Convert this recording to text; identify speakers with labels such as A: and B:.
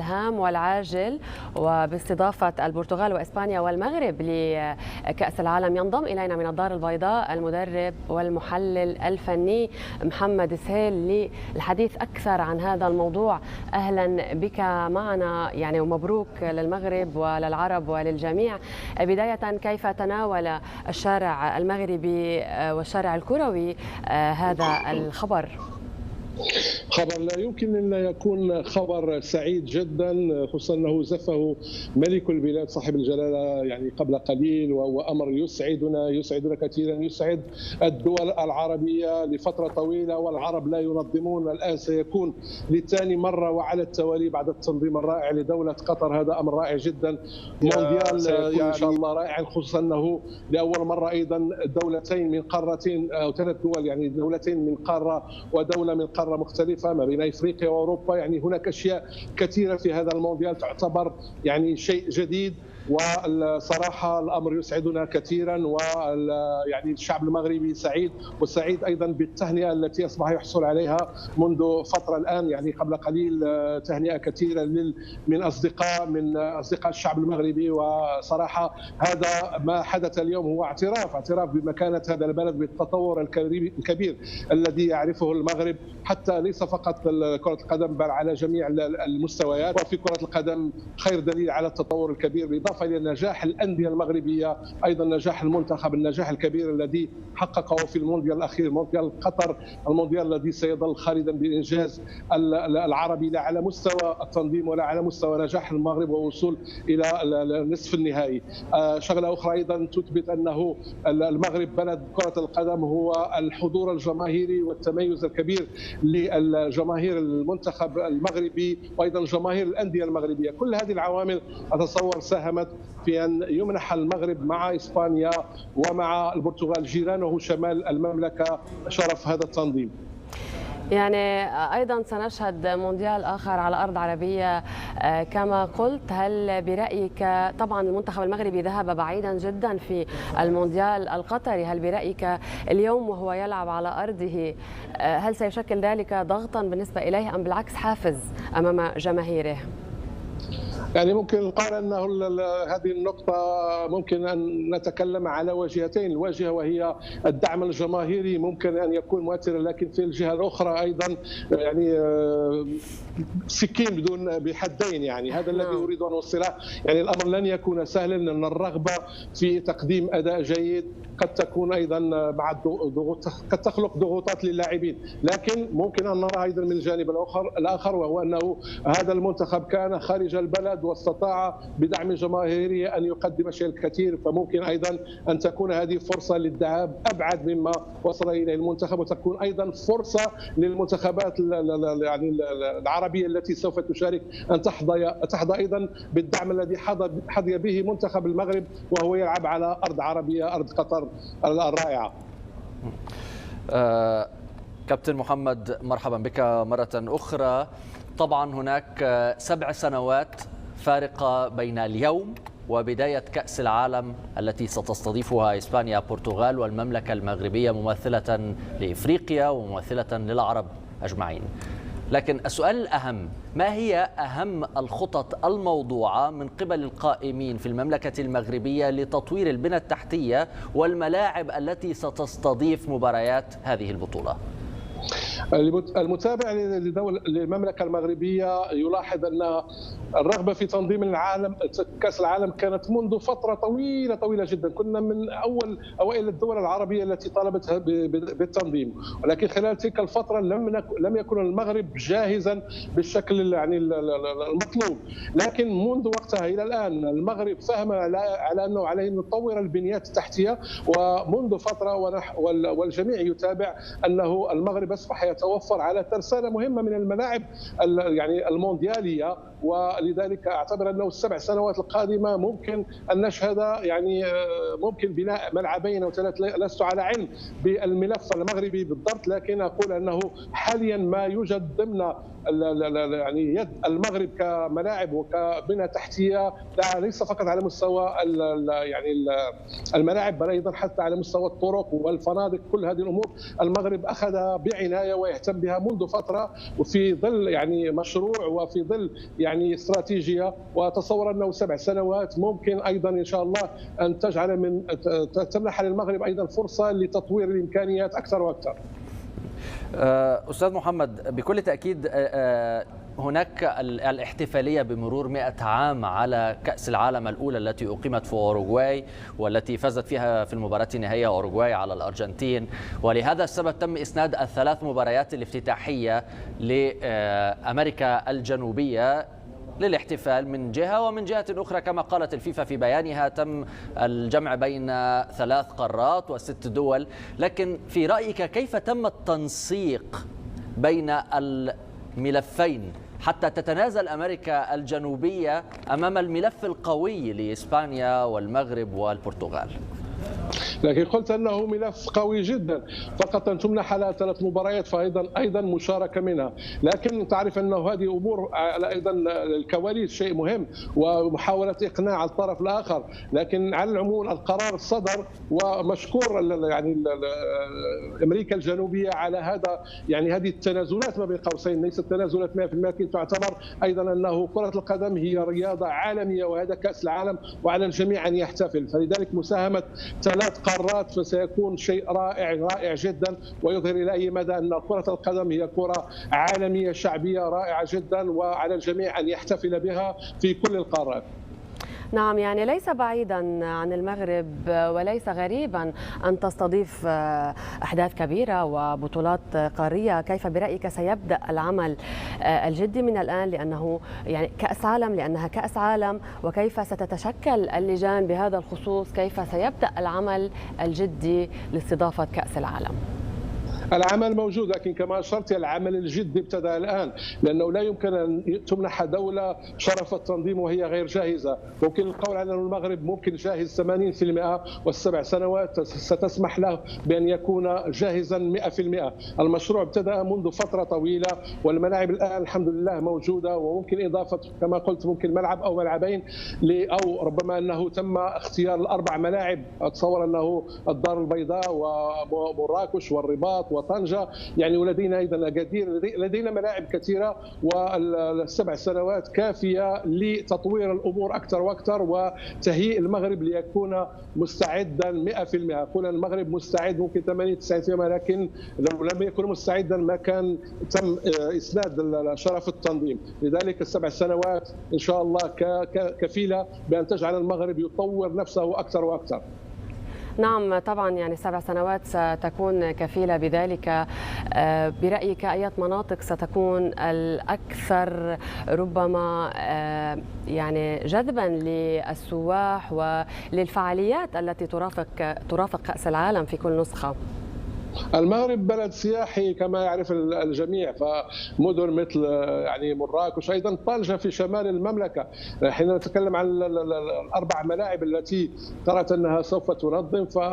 A: الهام والعاجل وباستضافة البرتغال وإسبانيا والمغرب لكأس العالم. ينضم إلينا من الدار البيضاء المدرب والمحلل الفني محمد سهيل للحديث أكثر عن هذا الموضوع. أهلا بك معنا ومبروك للمغرب وللعرب وللجميع. بداية، كيف تناول الشارع المغربي والشارع الكروي هذا الخبر؟
B: خبر لا يمكن أن يكون خبر سعيد جدا، خصوصا أنه زفه ملك البلاد صاحب الجلالة قبل قليل، وهو أمر يسعدنا كثيرا، يسعد الدول العربية لفترة طويلة، والعرب لا ينظمون. الآن سيكون لثاني مرة وعلى التوالي بعد التنظيم الرائع لدولة قطر. هذا أمر رائع جدا. مونديال سيكون إن شاء الله رائع، خصوصا أنه لأول مرة أيضا دولتين من قارتين أو ثلاث دول، دولتين من قارة ودولة من قارة مختلفة ما بين افريقيا واوروبا. هناك اشياء كثيره في هذا المونديال تعتبر شيء جديد، والصراحه الامر يسعدنا كثيرا، الشعب المغربي سعيد، وسعيد ايضا بالتهنئه التي اصبح يحصل عليها منذ فتره الان. قبل قليل تهنئه كثيره من اصدقاء الشعب المغربي. وصراحه هذا ما حدث اليوم هو اعتراف بمكانه هذا البلد بالتطور الكبير الذي يعرفه المغرب، حتى ليس فقط كره القدم بل على جميع المستويات. وفي كره القدم خير دليل على التطور الكبير، بالاضافه الى نجاح الانديه المغربيه، ايضا نجاح المنتخب، النجاح الكبير الذي حققه في المونديال الاخير، مونديال قطر، المونديال الذي سيظل خالدا بالانجاز العربي، لا على مستوى التنظيم ولا على مستوى نجاح المغرب ووصول الى نصف النهائي. شغله اخرى ايضا تثبت انه المغرب بلد كره القدم هو الحضور الجماهيري والتميز الكبير للجماهير المنتخب المغربي، وايضا جماهير الانديه المغربيه. كل هذه العوامل اتصور ساهمت في ان يمنح المغرب مع اسبانيا ومع البرتغال جيرانه شمال المملكه شرف هذا التنظيم.
A: أيضا سنشهد مونديال آخر على أرض عربية كما قلت. هل برأيك، طبعا المنتخب المغربي ذهب بعيدا جدا في المونديال القطري، هل برأيك اليوم وهو يلعب على أرضه هل سيشكل ذلك ضغطا بالنسبة إليه أم بالعكس حافز أمام جماهيره؟
B: ممكن نقال انه هذه النقطة ممكن ان نتكلم على وجهتين، الواجهة وهي الدعم الجماهيري ممكن ان يكون مؤثرا، لكن في الجهة الاخرى ايضا سكين بحدين. هذا الذي اريد ان اوصله. الامر لن يكون سهلا، لان الرغبة في تقديم اداء جيد قد تكون ايضا مع الضغوط، قد تخلق ضغوطات للاعبين، لكن ممكن ان نرى ايضا من الجانب الاخر وهو انه هذا المنتخب كان خارج البلد واستطاع بدعم جماهيري ان يقدم شيء الكثير، فممكن ايضا ان تكون هذه فرصه للذهاب ابعد مما وصل اليه المنتخب، وتكون ايضا فرصه للمنتخبات العربيه التي سوف تشارك ان تحظى ايضا بالدعم الذي حظي به منتخب المغرب وهو يلعب على ارض عربيه، ارض قطر الرائعه.
C: كابتن محمد، مرحبا بك مرة أخرى. طبعا هناك 7 سنوات فارقة بين اليوم وبداية كأس العالم التي ستستضيفها إسبانيا، البرتغال والمملكة المغربية، ممثلة لإفريقيا وممثلة للعرب أجمعين. لكن السؤال الأهم، ما هي أهم الخطط الموضوعة من قبل القائمين في المملكة المغربية لتطوير البنى التحتية والملاعب التي ستستضيف مباريات هذه البطولة؟
B: المتابع للمملكة المغربية يلاحظ أن الرغبة في تنظيم العالم كأس العالم كانت منذ فترة طويلة جدا. كنا من أوائل الدول العربية التي طالبت بالتنظيم، ولكن خلال تلك الفترة لم يكن المغرب جاهزا بالشكل المطلوب. لكن منذ وقتها إلى الآن المغرب فهم على أنه عليه أن يطور البنيات التحتية، ومنذ فترة والجميع يتابع أنه المغرب أصبح يتوفر على ترسانة مهمة من الملاعب المونديالية، ولذلك اعتبر انه ال7 سنوات القادمه ممكن ان نشهد ممكن بناء ملعبين او 3. لست على علم بالملف المغربي بالضبط، لكن اقول انه حاليا ما يوجد ضمن يعني يد المغرب كملاعب وكبنى تحتيه، ليس فقط على مستوى يعني الملاعب بل ايضا حتى على مستوى الطرق والفنادق. كل هذه الامور المغرب اخذها بعنايه ويهتم بها منذ فتره، وفي ظل يعني مشروع وفي ظل يعني استراتيجيه. واتصور انه 7 سنوات ممكن ايضا ان شاء الله ان تمنح للمغرب ايضا فرصه لتطوير الامكانيات اكثر واكثر.
C: أستاذ محمد، بكل تأكيد هناك الاحتفالية بمرور 100 عام على كأس العالم الأولى التي أقيمت في أوروغواي، والتي فازت فيها في المباراة النهائية أوروغواي على الأرجنتين، ولهذا السبب تم إسناد ال3 مباريات الافتتاحية لأمريكا الجنوبية للاحتفال من جهة، ومن جهة أخرى كما قالت الفيفا في بيانها تم الجمع بين 3 قارات و6 دول. لكن في رأيك كيف تم التنسيق بين الملفين حتى تتنازل أمريكا الجنوبية أمام الملف القوي لإسبانيا والمغرب والبرتغال؟
B: لكن قلت انه ملف قوي جدا، فقط ان تمنح على 3 مباريات فايضا مشاركه منها. لكن تعرف انه هذه امور ايضا الكواليس شيء مهم ومحاوله اقناع الطرف الاخر. لكن على العموم القرار صدر، ومشكور يعني امريكا الجنوبيه على هذا، يعني هذه التنازلات ما بين قوسين، ليست تنازلات 100%، لكن تعتبر ايضا انه كره القدم هي رياضه عالميه وهذا كاس العالم وعلى الجميع ان يحتفل. فلذلك مساهمه 3 قارات فسيكون شيء رائع جدا، ويظهر الى اي مدى ان كره القدم هي كره عالميه شعبيه رائعه جدا وعلى الجميع ان يحتفل بها في كل القارات.
A: نعم، يعني ليس بعيدا عن المغرب وليس غريبا أن تستضيف أحداث كبيرة وبطولات قارية. كيف برأيك سيبدأ العمل الجدي من الآن، لأنه يعني كأس عالم، لأنها كأس عالم، وكيف ستتشكل اللجان بهذا الخصوص؟ كيف سيبدأ العمل الجدي لاستضافة كأس العالم؟
B: العمل موجود، لكن كما أشرت العمل الجدي ابتدأ الآن، لأنه لا يمكن أن تمنح دولة شرف التنظيم وهي غير جاهزة. ممكن القول على أن المغرب ممكن جاهز 80%، والسبع سنوات ستسمح له بأن يكون جاهزا 100%. المشروع ابتدأ منذ فترة طويلة، والملاعب الآن الحمد لله موجودة، وممكن إضافة كما قلت ممكن ملعب أو ملعبين، أو ربما أنه تم اختيار ال4 ملاعب. أتصور أنه الدار البيضاء ومراكش والرباط وطنجة، يعني ولدينا ايضا اكادير، لدينا ملاعب كثيره، وال7 سنوات كافيه لتطوير الامور اكثر واكثر وتهيئ المغرب ليكون مستعدا 100%. اقول المغرب مستعد ممكن 80-90%، لكن لو لم يكن مستعدا ما كان تم اسناد شرف التنظيم. لذلك ال7 سنوات ان شاء الله كفيله بان تجعل المغرب يطور نفسه اكثر واكثر.
A: نعم طبعا، يعني 7 سنوات ستكون كفيلة بذلك. برأيك أي مناطق ستكون الأكثر ربما يعني جذبا للسواح وللفعاليات التي ترافق كأس العالم في كل نسخة؟
B: المغرب بلد سياحي كما يعرف الجميع، فمدن مثل يعني مراكش، ايضا طنجة في شمال المملكه. حين نتكلم عن ال4 ملاعب التي قرأت انها سوف تنظم،